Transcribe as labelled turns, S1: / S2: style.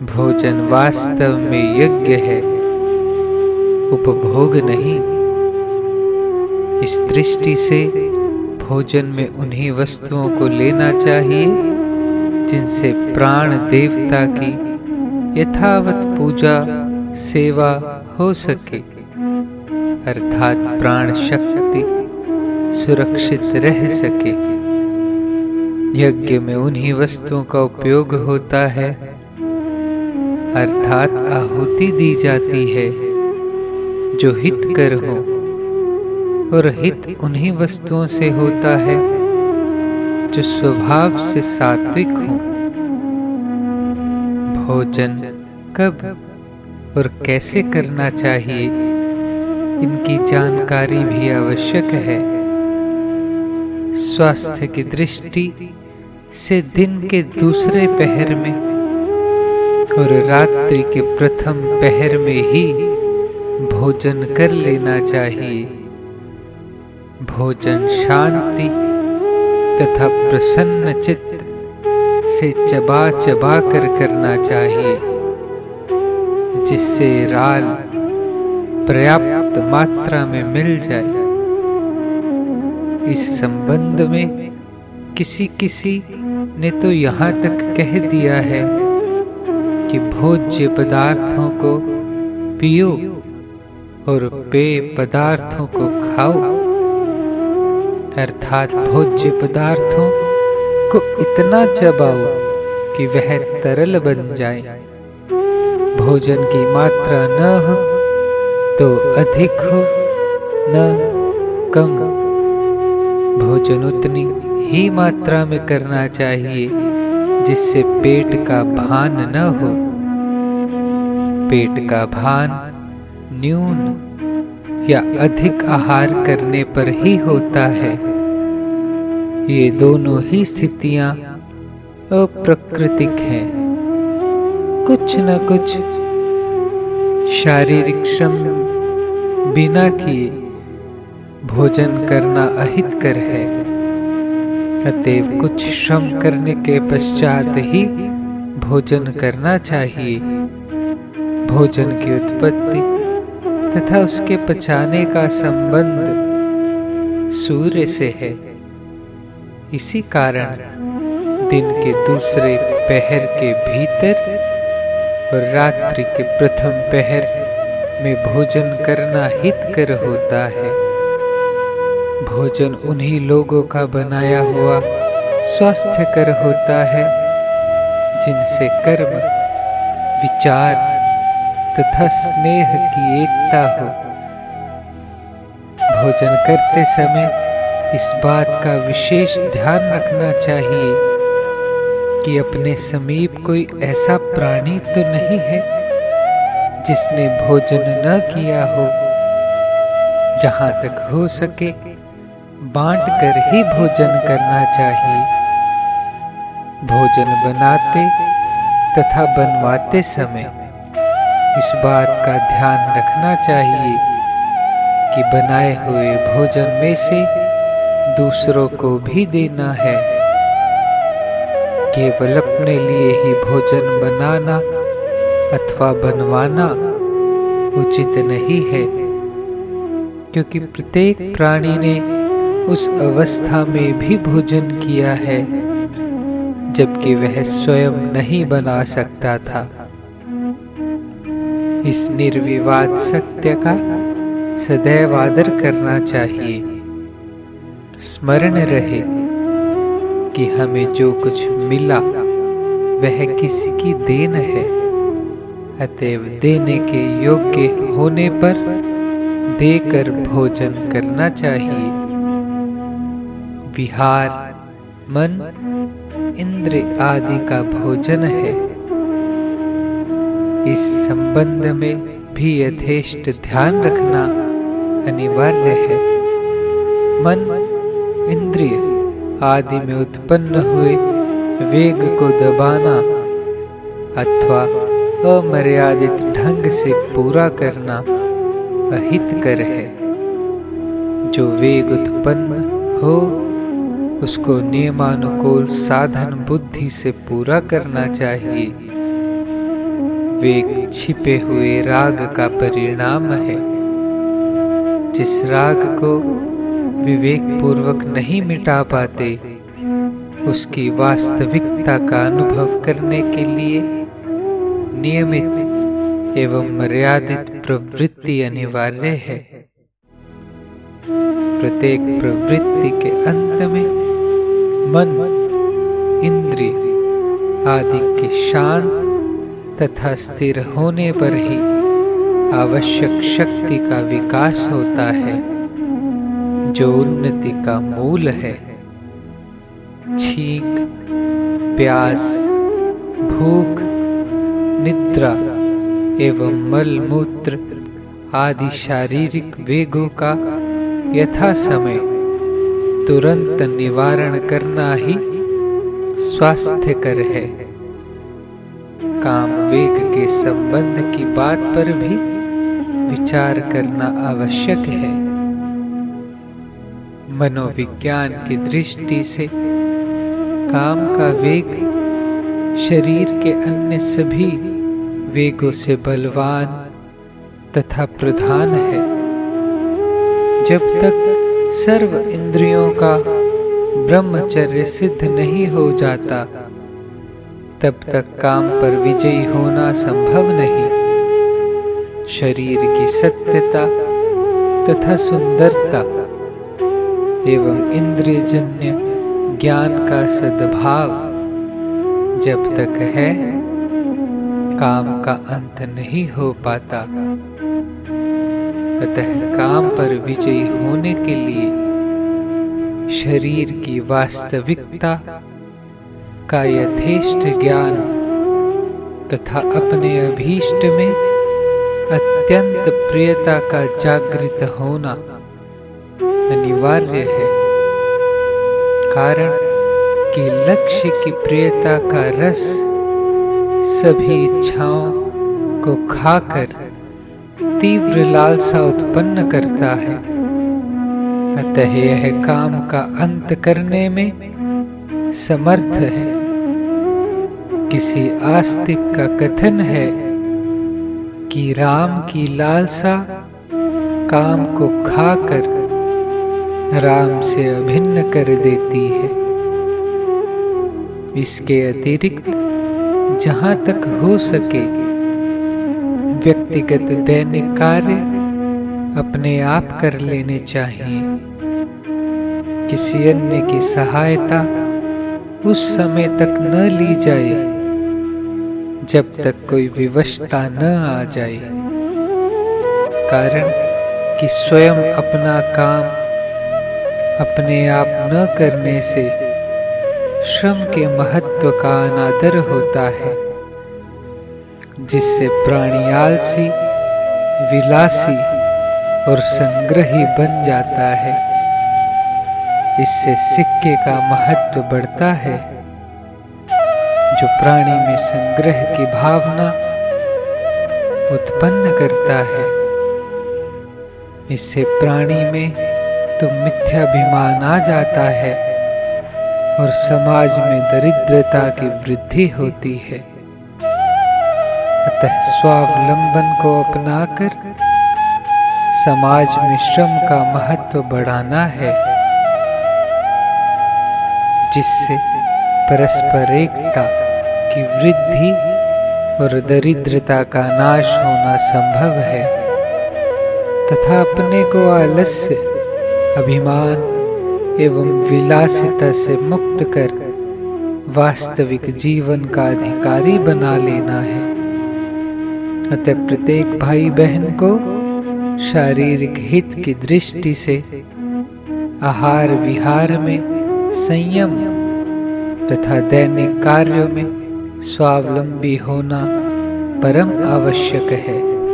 S1: भोजन वास्तव में यज्ञ है, उपभोग नहीं। इस दृष्टि से भोजन में उन्हीं वस्तुओं को लेना चाहिए जिनसे प्राण देवता की यथावत पूजा सेवा हो सके, अर्थात प्राण शक्ति सुरक्षित रह सके। यज्ञ में उन्हीं वस्तुओं का उपयोग होता है, अर्थात आहुति दी जाती है जो हितकर हो, और हित उन्हीं वस्तुओं से होता है जो स्वभाव से सात्विक हो। भोजन कब और कैसे करना चाहिए, इनकी जानकारी भी आवश्यक है। स्वास्थ्य की दृष्टि से दिन के दूसरे पहर में और रात्रि के प्रथम पहर में ही भोजन कर लेना चाहिए। भोजन शांति तथा प्रसन्न चित्त से चबा चबा कर करना चाहिए, जिससे राल पर्याप्त मात्रा में मिल जाए। इस संबंध में किसी ने तो यहाँ तक कह दिया है कि भोज्य पदार्थों को पियो और पेय पदार्थों को खाओ, अर्थात भोज्य पदार्थों को इतना चबाओ कि वह तरल बन जाए। भोजन की मात्रा न हो तो अधिक हो, न कम। भोजन उतनी ही मात्रा में करना चाहिए जिससे पेट का भान न हो। पेट का भान न्यून या अधिक आहार करने पर ही होता है। ये दोनों ही स्थितियां अप्राकृतिक हैं। कुछ न कुछ शारीरिक श्रम बिना किए भोजन करना अहितकर है। अतएव कुछ श्रम करने के पश्चात ही भोजन करना चाहिए। भोजन की उत्पत्ति तथा उसके पचाने का संबंध सूर्य से है। इसी कारण दिन के दूसरे पहर के भीतर और रात्रि के प्रथम पहर में भोजन करना हितकर होता है। भोजन उन्हीं लोगों का बनाया हुआ स्वास्थ्यकर होता है जिनसे कर्म, विचार तथा स्नेह की एकता हो। भोजन करते समय इस बात का विशेष ध्यान रखना चाहिए कि अपने समीप कोई ऐसा प्राणी तो नहीं है जिसने भोजन न किया हो। जहाँ तक हो सके बांट कर ही भोजन करना चाहिए। भोजन बनाते तथा बनवाते समय इस बात का ध्यान रखना चाहिए कि बनाए हुए भोजन में से दूसरों को भी देना है। केवल अपने लिए ही भोजन बनाना अथवा बनवाना उचित नहीं है, क्योंकि प्रत्येक प्राणी ने उस अवस्था में भी भोजन किया है जबकि वह स्वयं नहीं बना सकता था। इस निर्विवाद सत्य का सदैव आदर करना चाहिए। स्मरण रहे कि हमें जो कुछ मिला वह किसी की देन है, अतएव देने के योग्य होने पर देकर भोजन करना चाहिए। विहार मन, इंद्र आदि का भोजन है। इस संबंध में भी यथेष्ट ध्यान रखना अनिवार्य है। मन, इंद्रिय आदि में उत्पन्न हुए वेग को दबाना अथवा अमर्यादित ढंग से पूरा करना अहितकर है। जो वेग उत्पन्न हो उसको नियमानुकूल साधन बुद्धि से पूरा करना चाहिए। वेग छिपे हुए राग का परिणाम है। जिस राग को विवेक पूर्वक नहीं मिटा पाते, उसकी वास्तविकता का अनुभव करने के लिए नियमित एवं मर्यादित प्रवृत्ति अनिवार्य है। प्रत्येक प्रवृत्ति के अंत में मन, इंद्रिय आदि के शांत तथा स्थिर होने पर ही आवश्यक शक्ति का विकास होता है, जो उन्नति का मूल है। छींक, प्यास, भूख, निद्रा एवं मल मूत्र आदि शारीरिक वेगों का यथा समय तुरंत निवारण करना ही स्वास्थ्यकर है। काम वेग के संबंध की बात पर भी विचार करना आवश्यक है। मनोविज्ञान की दृष्टि से काम का वेग शरीर के अन्य सभी वेगों से बलवान तथा प्रधान है। जब तक सर्व इंद्रियों का ब्रह्मचर्य सिद्ध नहीं हो जाता, तब तक काम पर विजयी होना संभव नहीं। शरीर की सत्यता तथा सुंदरता एवं इंद्रियजन्य ज्ञान का सद्भाव जब तक है, काम का अंत नहीं हो पाता। अतः काम पर विजयी होने के लिए शरीर की वास्तविकता का यथेष्ट ज्ञान तथा अपने अभीष्ट में अत्यंत प्रियता का जागृत होना अनिवार्य है। कारण कि लक्ष्य की प्रियता का रस सभी इच्छाओं को खाकर तीव्र लालसा उत्पन्न करता है। अतः यह काम का अंत करने में समर्थ है। किसी आस्तिक का कथन है कि राम की लालसा काम को खाकर राम से अभिन्न कर देती है। इसके अतिरिक्त जहाँ तक हो सके व्यक्तिगत दैनिक कार्य अपने आप कर लेने चाहिए। किसी अन्य की सहायता उस समय तक न ली जाए जब तक कोई विवशता न आ जाए। कारण कि स्वयं अपना काम अपने आप न करने से श्रम के महत्व का अनादर होता है, जिससे प्राणी आलसी, विलासी और संग्रही बन जाता है। इससे सिक्के का महत्व बढ़ता है, जो प्राणी में संग्रह की भावना उत्पन्न करता है। इससे प्राणी में तो मिथ्याभिमान आ जाता है और समाज में दरिद्रता की वृद्धि होती है। अतः स्वावलंबन को अपनाकर समाज में श्रम का महत्व बढ़ाना है, जिससे परस्पर एकता की वृद्धि और दरिद्रता का नाश होना संभव है तथा अपने को आलस्य, अभिमान एवं विलासिता से मुक्त कर वास्तविक जीवन का अधिकारी बना लेना है। अतः प्रत्येक भाई बहन को शारीरिक हित की दृष्टि से आहार विहार में संयम तथा दैनिक कार्यों में स्वावलंबी होना परम आवश्यक है।